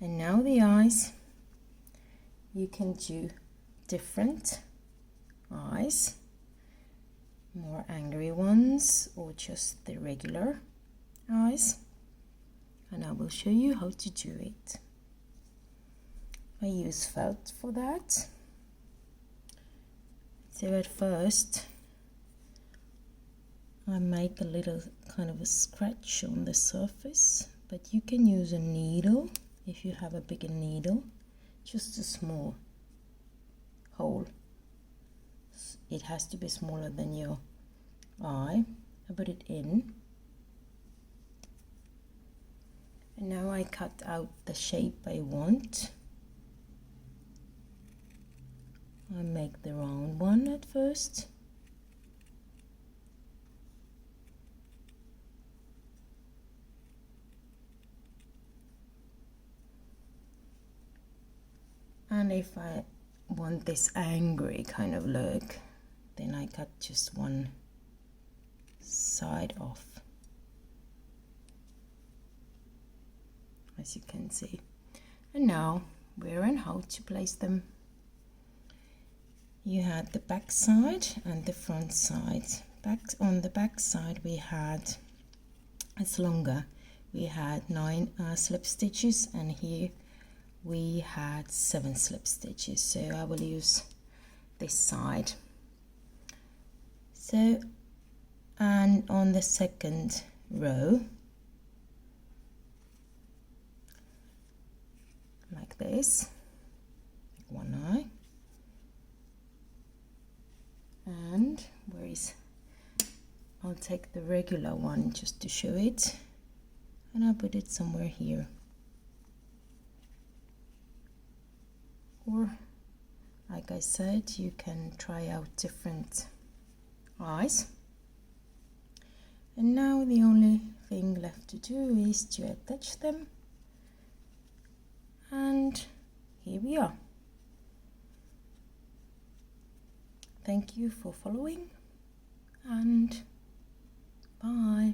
And now the eyes, you can do different eyes, more angry ones or just the regular eyes, and I will show you how to do it. I use felt for that. So at first I make a little kind of a scratch on the surface, but you can use a needle if you have a bigger needle, just a small hole. It has to be smaller than your eye. I put it in, and now I cut out the shape I want. I make the round one at first. And if I want this angry kind of look, then I cut just one side off, as you can see. And now where and how to place them. You had the back side and the front side. On the back side we had, it's longer, we had 9 slip stitches, and here we had 7 slip stitches, so I will use this side. So, and on the second row, like this, one eye, and I'll take the regular one just to show it, and I'll put it somewhere here. Or, like I said, you can try out different eyes. And now the only thing left to do is to attach them. And here we are. Thank you for following, and bye.